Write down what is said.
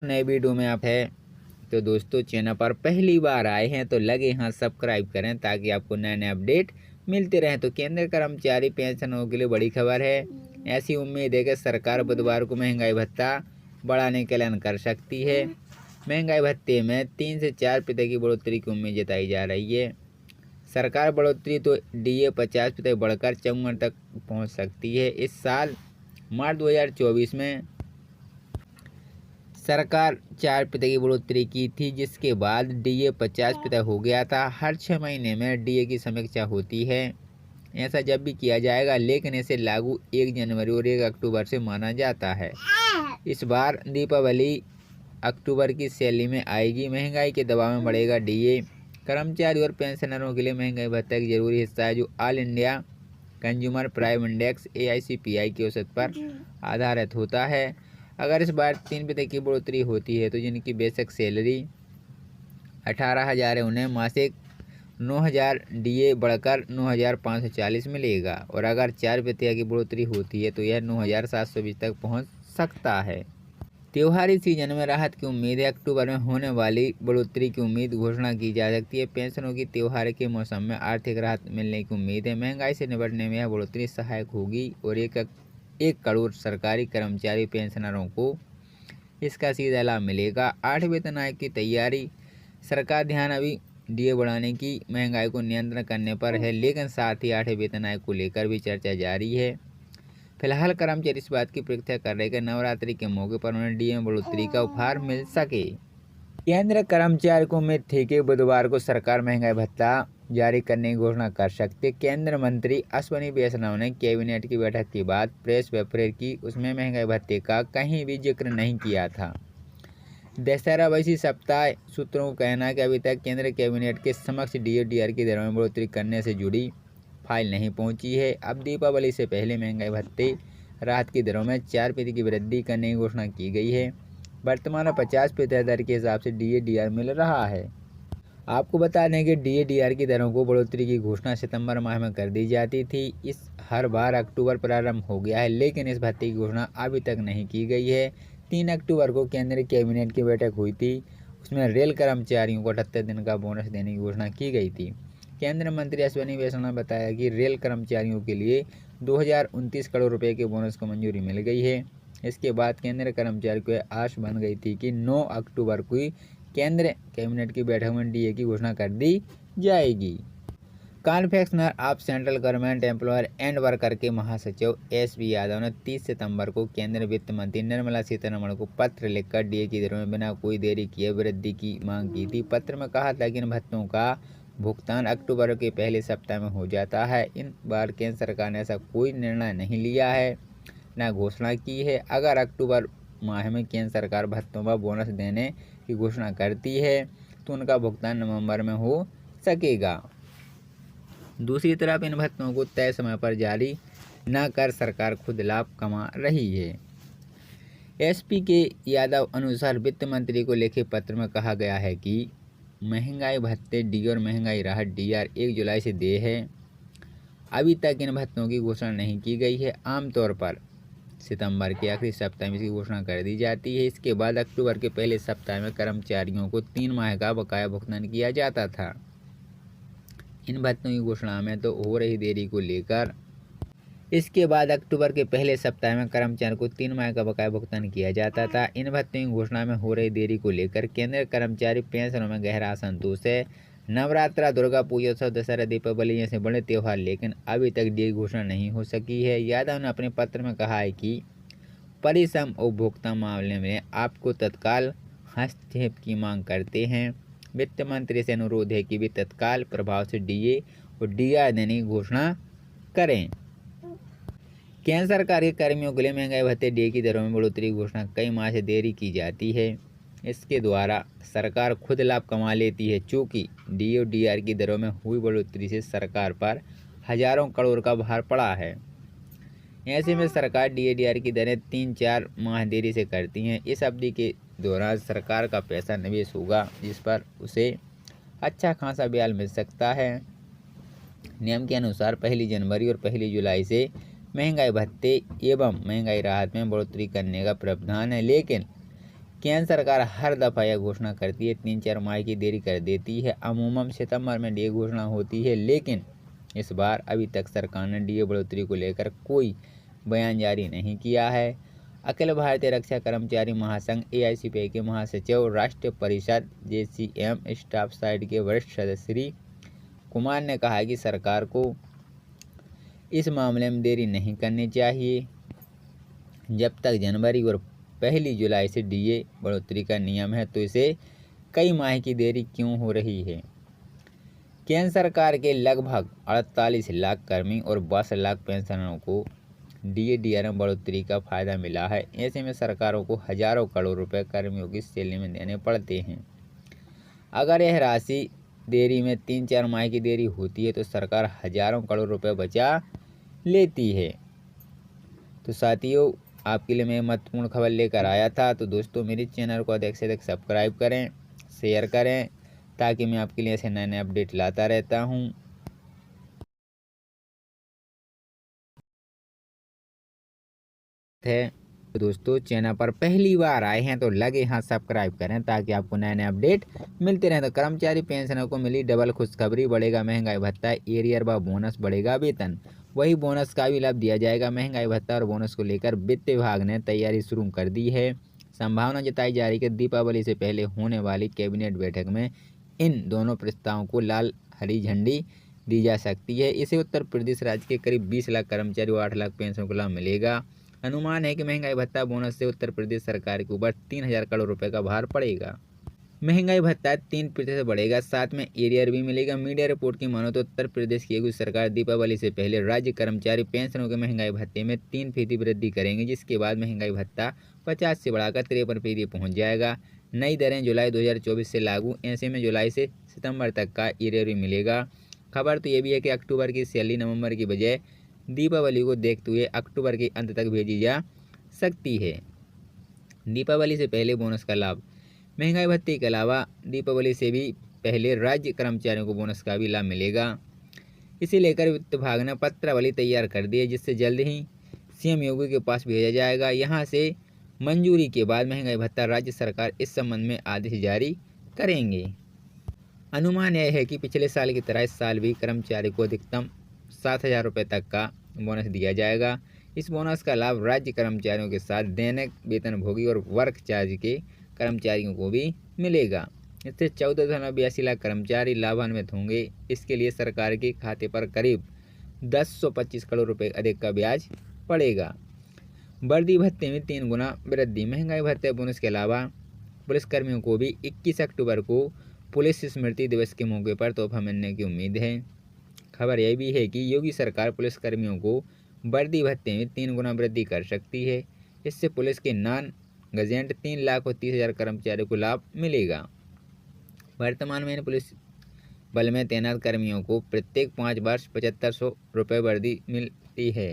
नए वीडियो में आप है तो दोस्तों चैनल पर पहली बार आए हैं तो लगे हाँ सब्सक्राइब करें ताकि आपको नए नए अपडेट मिलते रहें। तो केंद्र कर्मचारी पेंशनों के लिए बड़ी खबर है। ऐसी उम्मीद है कि सरकार बुधवार को महंगाई भत्ता बढ़ाने का ऐलान कर सकती है। महंगाई भत्ते में 3 से 4% की बढ़ोतरी की उम्मीद जताई जा रही है। सरकार बढ़ोतरी तो DA 50% बढ़कर 54 तक पहुँच सकती है। इस साल मार्च 2024 में सरकार 4% की बढ़ोतरी की थी, जिसके बाद DA 50% हो गया था। हर 6 महीने में DA की समीक्षा होती है। ऐसा जब भी किया जाएगा, लेकिन इसे लागू 1 जनवरी और 1 अक्टूबर से माना जाता है। इस बार दीपावली अक्टूबर की सैलरी में आएगी। महंगाई के दबाव में बढ़ेगा DA। कर्मचारी और पेंशनरों के लिए महंगाई भत्ता एक जरूरी हिस्सा है, जो all India consumer price index AICPI की औसत पर आधारित होता है। अगर इस बार 3% की बढ़ोतरी होती है तो जिनकी बेसिक सैलरी 18,000 है, उन्हें मासिक 9,000 DA बढ़कर 9,540 मिलेगा। और अगर 4% की बढ़ोतरी होती है तो यह 9,720 तक पहुंच सकता है। त्योहारी सीजन में राहत की उम्मीद है। अक्टूबर में होने वाली बढ़ोतरी की उम्मीद घोषणा की जा सकती है। पेंशनों की त्योहार के मौसम में आर्थिक राहत मिलने की उम्मीद है। महंगाई से निपटने में यह बढ़ोतरी सहायक होगी और 1 करोड़ सरकारी कर्मचारी पेंशनरों को इसका सीधा लाभ मिलेगा। 8 वेतन आयोग की तैयारी। सरकार ध्यान अभी DA बढ़ाने की महंगाई को नियंत्रण करने पर है, लेकिन साथ ही 8 वेतन आयोग को लेकर भी चर्चा जारी है। फिलहाल कर्मचारी इस बात की प्रतीक्षा कर रहे कि नवरात्रि के मौके पर उन्हें DA में बढ़ोतरी का उपहार मिल सके। केंद्र कर्मचारी को उम्मीद थी कि बुधवार को सरकार महंगाई भत्ता जारी करने की घोषणा कर सकती। केंद्र मंत्री अश्विनी वैष्णव ने कैबिनेट की बैठक के बाद प्रेस वेफरेर की, उसमें महंगाई भत्ते का कहीं भी जिक्र नहीं किया था। दशहरा वैसी सप्ताह सूत्रों का कहना है कि अभी तक केंद्र कैबिनेट के समक्ष DA-DR की दरों में बढ़ोतरी करने से जुड़ी फाइल नहीं पहुंची है। अब दीपावली से पहले महंगाई भत्ते राहत की दरों में 4% की वृद्धि करने की घोषणा की गई है। वर्तमान में 50% दर के हिसाब से DA-DR मिल रहा है। आपको बता दें कि DA-DR की दरों को बढ़ोतरी की घोषणा सितंबर माह में कर दी जाती थी। इस हर बार अक्टूबर प्रारंभ हो गया है, लेकिन इस भत्ते की घोषणा अभी तक नहीं की गई है। 3 अक्टूबर को केंद्रीय कैबिनेट की बैठक हुई थी। उसमें रेल कर्मचारियों को 78 दिन का बोनस देने की घोषणा की गई थी। केंद्रीय मंत्री अश्विनी वैष्णव ने बताया कि रेल कर्मचारियों के लिए 2029 करोड़ रुपए के बोनस को मंजूरी मिल गई है। इसके बाद केंद्रीय कर्मचारियों को आश बन गई थी कि 9 अक्टूबर को केंद्र कैबिनेट की बैठक में DA की घोषणा कर दी जाएगी। Confectioner of central government employer and worker के महासचिव SV यादव ने 30 सितंबर को केंद्रीय वित्त मंत्री निर्मला सीतारमण को पत्र लिखकर DA की दरों में बिना कोई देरी किए वृद्धि की मांग की थी। पत्र में कहा था कि इन भत्तों का भुगतान अक्टूबर के पहले सप्ताह में हो जाता है। इन बार केंद्र सरकार ने ऐसा कोई निर्णय नहीं लिया है, न घोषणा की है। अगर अक्टूबर माह में केंद्र सरकार भत्तों पर बोनस देने की घोषणा करती है तो उनका भुगतान नवंबर में हो सकेगा। दूसरी तरफ इन भत्तों को तय समय पर जारी न कर सरकार खुद लाभ कमा रही है। SP के यादव अनुसार वित्त मंत्री को लिखे पत्र में कहा गया है कि महंगाई भत्ते D और महंगाई राहत DR 1 जुलाई से देय है। अभी तक इन भत्तों की घोषणा नहीं की गई है। आमतौर पर सितंबर के आखिरी सप्ताह में इसकी घोषणा कर दी जाती है। इसके बाद अक्टूबर के पहले सप्ताह में कर्मचारियों को 3 माह का बकाया भुगतान किया जाता था। इन भत्तों की घोषणा में तो हो रही देरी को लेकर इसके बाद अक्टूबर के पहले सप्ताह में कर्मचारियों को 3 माह का बकाया भुगतान किया जाता था। इन भत्तों की घोषणा में हो रही देरी को लेकर केंद्रीय कर्मचारी पेंशनरों में गहरा असंतोष है। नवरात्रा, दुर्गा पूजा उत्सव, दशहरा, दीपावली जैसे बड़े त्यौहार, लेकिन अभी तक DA की घोषणा नहीं हो सकी है। यादव ने अपने पत्र में कहा है कि परिश्रम उपभोक्ता मामले में आपको तत्काल हस्तक्षेप की मांग करते हैं। वित्त मंत्री से अनुरोध है कि वे तत्काल प्रभाव से DA और DR देने की घोषणा करें। केंद्र सरकार के कर्मियों के लिए महंगाई भत्ते DA की दरों में बढ़ोतरी की घोषणा कई माह से देरी की जाती है। इसके द्वारा सरकार खुद लाभ कमा लेती है। चूँकि DA और DR की दरों में हुई बढ़ोतरी से सरकार पर हजारों करोड़ का भार पड़ा है। ऐसे में सरकार DA-DR की दरें 3-4 माह देरी से करती हैं। इस अवधि के दौरान सरकार का पैसा निवेश होगा, जिस पर उसे अच्छा खासा ब्याज मिल सकता है। नियम के अनुसार 1 जनवरी और 1 जुलाई से महंगाई भत्ते एवं महंगाई राहत में बढ़ोतरी करने का प्रावधान है, लेकिन केंद्र सरकार हर दफ़ा यह घोषणा करती है, 3-4 माह की देरी कर देती है। अमूमन सितंबर में डीए घोषणा होती है, लेकिन इस बार अभी तक सरकार ने डीए बढ़ोतरी को लेकर कोई बयान जारी नहीं किया है। अखिल भारतीय रक्षा कर्मचारी महासंघ AICPI के महासचिव, राष्ट्रीय परिषद JCM स्टाफ साइड के वरिष्ठ सदस्य श्री कुमार ने कहा कि सरकार को इस मामले में देरी नहीं करनी चाहिए। जब तक जनवरी और 1 जुलाई से डीए बढ़ोतरी का नियम है, तो इसे कई माह की देरी क्यों हो रही है। केंद्र सरकार के लगभग 48 लाख कर्मी और 62 लाख पेंशनरों को DA/DRM बढ़ोतरी का फायदा मिला है। ऐसे में सरकारों को हजारों करोड़ रुपए कर्मियों की सैलरी में देने पड़ते हैं। अगर यह राशि देरी में 3-4 माह की देरी होती है, तो सरकार हजारों करोड़ रुपए बचा लेती है। तो साथियों, आपके लिए मैं महत्वपूर्ण खबर लेकर आया था। तो दोस्तों, मेरे चैनल को अधिक से अधिक सब्सक्राइब करें, शेयर करें, ताकि मैं आपके लिए ऐसे नए नए अपडेट लाता रहता हूं। तो दोस्तों, चैनल पर पहली बार आए हैं तो लगे हाथ सब्सक्राइब करें, ताकि आपको नए नए अपडेट मिलते रहें। तो कर्मचारी पेंशनर को मिली डबल खुशखबरी, बढ़ेगा महंगाई भत्ता, एरियर व बोनस, बढ़ेगा वेतन। वही बोनस का भी लाभ दिया जाएगा। महंगाई भत्ता और बोनस को लेकर वित्त विभाग ने तैयारी शुरू कर दी है। संभावना जताई जा रही है कि दीपावली से पहले होने वाली कैबिनेट बैठक में इन दोनों प्रस्तावों को लाल हरी झंडी दी जा सकती है। इसे उत्तर प्रदेश राज्य के करीब 20 लाख कर्मचारी और 8 लाख पेंशनरों को लाभ मिलेगा। अनुमान है कि महंगाई भत्ता बोनस से उत्तर प्रदेश सरकार के ऊपर 3000 करोड़ रुपए का भार पड़ेगा। महंगाई भत्ता 3% बढ़ेगा, साथ में एरियर भी मिलेगा। मीडिया रिपोर्ट की मानो तो उत्तर प्रदेश की योगी सरकार दीपावली से पहले राज्य कर्मचारी पेंशनों के महंगाई भत्ते में 3% वृद्धि करेंगे, जिसके बाद महंगाई भत्ता 50 से बढ़ाकर 53% पहुँच जाएगा। नई दरें जुलाई 2024 से लागू। ऐसे में जुलाई से सितंबर तक का एरियर भी मिलेगा। खबर तो ये भी है कि अक्टूबर की सैलरी नवंबर की बजाय दीपावली को देखते हुए अक्टूबर के अंत तक भेजी जा सकती है। दीपावली से पहले बोनस का लाभ। महंगाई भत्ते के अलावा दीपावली से भी पहले राज्य कर्मचारियों को बोनस का भी लाभ मिलेगा। इसे लेकर वित्त विभाग ने पत्रावली तैयार कर दी है, जिससे जल्द ही CM योगी के पास भेजा जाएगा। यहां से मंजूरी के बाद महंगाई भत्ता राज्य सरकार इस संबंध में आदेश जारी करेंगे। अनुमान यह है कि पिछले साल की तरह इस साल भी कर्मचारी को अधिकतम 7000 रुपये तक का बोनस दिया जाएगा। इस बोनस का लाभ राज्य कर्मचारियों के साथ दैनिक वेतनभोगी और वर्क चार्ज के कर्मचारियों को भी मिलेगा। इससे 14.82 लाख कर्मचारी लाभान्वित होंगे। इसके लिए सरकार के खाते पर करीब 1025 करोड़ रुपए अधिक का ब्याज पड़ेगा। वर्दी भत्ते में 3 गुना वृद्धि। महंगाई भत्ते बोनस के अलावा पुलिसकर्मियों को भी 21 अक्टूबर को पुलिस स्मृति दिवस के मौके पर तोहफा मिलने की उम्मीद है। खबर यह भी है कि योगी सरकार पुलिसकर्मियों को वर्दी भत्ते में 3 गुना वृद्धि कर सकती है। इससे पुलिस के नॉन गजेंट 3,30,000 कर्मचारियों को लाभ मिलेगा। वर्तमान में पुलिस बल में तैनात कर्मियों को प्रत्येक 5 वर्ष 7500 रुपये वर्दी मिलती है।